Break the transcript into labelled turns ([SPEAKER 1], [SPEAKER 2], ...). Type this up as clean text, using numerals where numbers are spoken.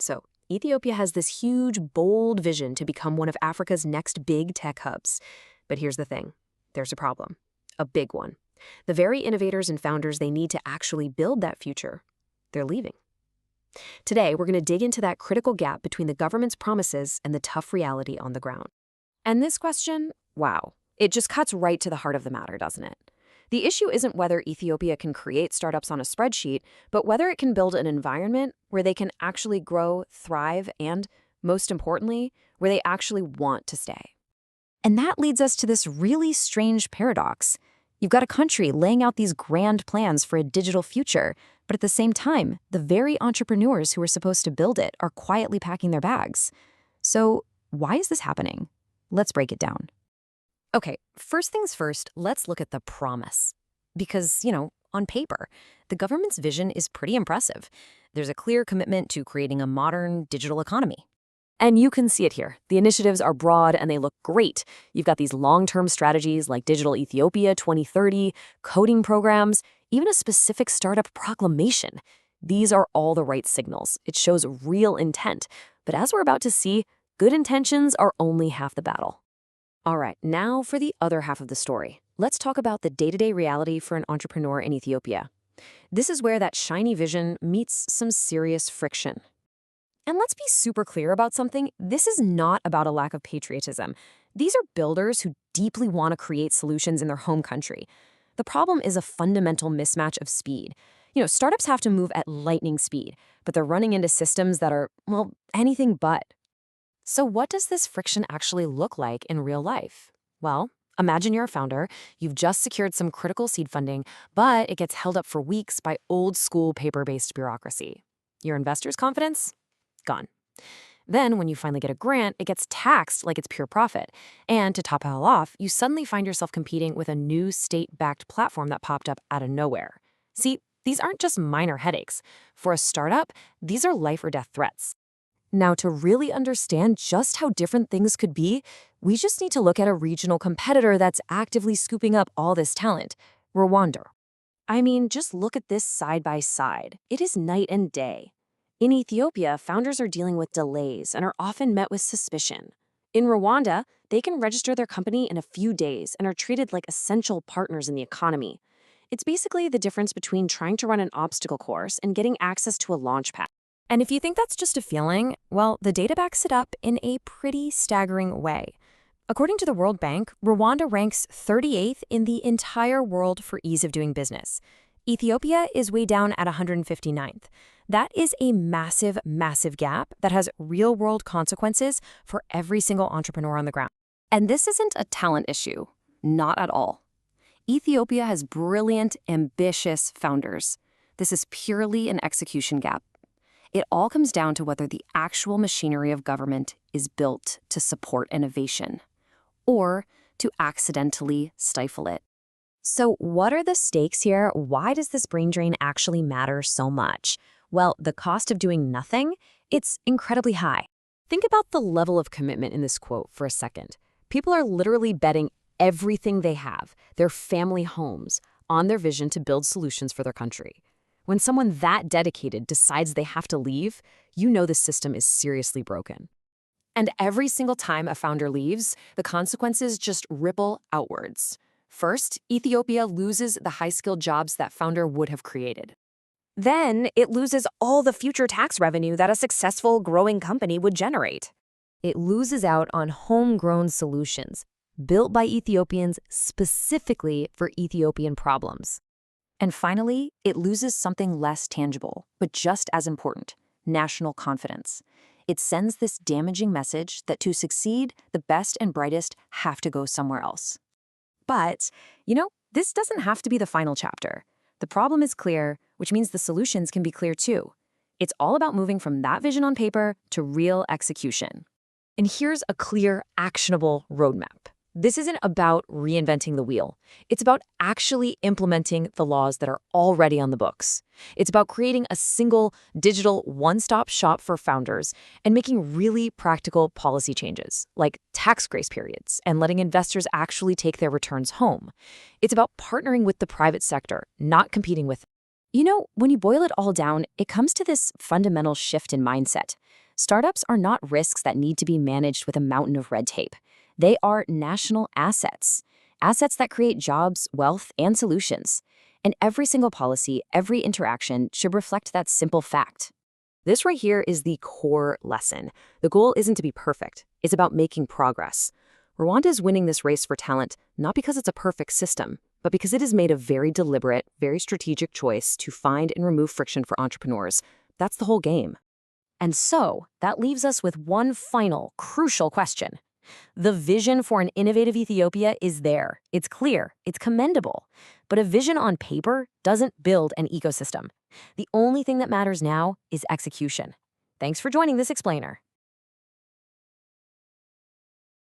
[SPEAKER 1] So, Ethiopia has this huge, bold vision to become one of Africa's next big tech hubs. But here's the thing. There's a problem. A big one. The very innovators and founders they need to actually build that future, they're leaving. Today, we're going to dig into that critical gap between the government's promises and the tough reality on the ground. And this question, wow, it just cuts right to the heart of the matter, doesn't it? The issue isn't whether Ethiopia can create startups on a spreadsheet, but whether it can build an environment where they can actually grow, thrive, and, most importantly, where they actually want to stay. And that leads us to this really strange paradox. You've got a country laying out these grand plans for a digital future, but at the same time, the very entrepreneurs who are supposed to build it are quietly packing their bags. So why is this happening? Let's break it down. Okay, first things first, let's look at the promise. Because, on paper, the government's vision is pretty impressive. There's a clear commitment to creating a modern digital economy. And you can see it here. The initiatives are broad and they look great. You've got these long-term strategies like Digital Ethiopia 2030, coding programs, even a specific Startup Proclamation. These are all the right signals. It shows real intent. But as we're about to see, good intentions are only half the battle. All right, now for the other half of the story. Let's talk about the day-to-day reality for an entrepreneur in Ethiopia. This is where that shiny vision meets some serious friction. And let's be super clear about something. This is not about a lack of patriotism. These are builders who deeply want to create solutions in their home country. The problem is a fundamental mismatch of speed. Startups have to move at lightning speed, but they're running into systems that are, well, anything but. So what does this friction actually look like in real life? Well, imagine you're a founder, you've just secured some critical seed funding, but it gets held up for weeks by old-school paper-based bureaucracy. Your investors' confidence? Gone. Then, when you finally get a grant, it gets taxed like it's pure profit. And to top it all off, you suddenly find yourself competing with a new state-backed platform that popped up out of nowhere. See, these aren't just minor headaches. For a startup, these are life-or-death threats. Now, to really understand just how different things could be, we just need to look at a regional competitor that's actively scooping up all this talent, Rwanda. I mean, just look at this side by side. It is night and day. In Ethiopia, founders are dealing with delays and are often met with suspicion. In Rwanda, they can register their company in a few days and are treated like essential partners in the economy. It's basically the difference between trying to run an obstacle course and getting access to a launch pad. And if you think that's just a feeling, well, the data backs it up in a pretty staggering way. According to the World Bank, Rwanda ranks 38th in the entire world for ease of doing business. Ethiopia is way down at 159th. That is a massive, massive gap that has real-world consequences for every single entrepreneur on the ground. And this isn't a talent issue. Not at all. Ethiopia has brilliant, ambitious founders. This is purely an execution gap. It all comes down to whether the actual machinery of government is built to support innovation or to accidentally stifle it. So what are the stakes here? Why does this brain drain actually matter so much? Well, the cost of doing nothing, it's incredibly high. Think about the level of commitment in this quote for a second. People are literally betting everything they have, their family homes, on their vision to build solutions for their country. When someone that dedicated decides they have to leave, you know the system is seriously broken. And every single time a founder leaves, the consequences just ripple outwards. First, Ethiopia loses the high-skilled jobs that founder would have created. Then, it loses all the future tax revenue that a successful, growing company would generate. It loses out on homegrown solutions, built by Ethiopians specifically for Ethiopian problems. And finally, it loses something less tangible, but just as important, national confidence. It sends this damaging message that to succeed, the best and brightest have to go somewhere else. But, this doesn't have to be the final chapter. The problem is clear, which means the solutions can be clear too. It's all about moving from that vision on paper to real execution. And here's a clear, actionable roadmap. This isn't about reinventing the wheel. It's about actually implementing the laws that are already on the books. It's about creating a single digital one-stop shop for founders and making really practical policy changes, like tax grace periods and letting investors actually take their returns home. It's about partnering with the private sector, not competing with them.
[SPEAKER 2] When you boil it all down, it comes to this fundamental shift in mindset. Startups are not risks that need to be managed with a mountain of red tape. They are national assets, assets that create jobs, wealth, and solutions. And every single policy, every interaction should reflect that simple fact.
[SPEAKER 1] This right here is the core lesson. The goal isn't to be perfect. It's about making progress. Rwanda is winning this race for talent, not because it's a perfect system, but because it has made a very deliberate, very strategic choice to find and remove friction for entrepreneurs. That's the whole game.
[SPEAKER 2] And so, that leaves us with one final, crucial question. The vision for an innovative Ethiopia is there. It's clear. It's commendable. But a vision on paper doesn't build an ecosystem. The only thing that matters now is execution. Thanks for joining this explainer.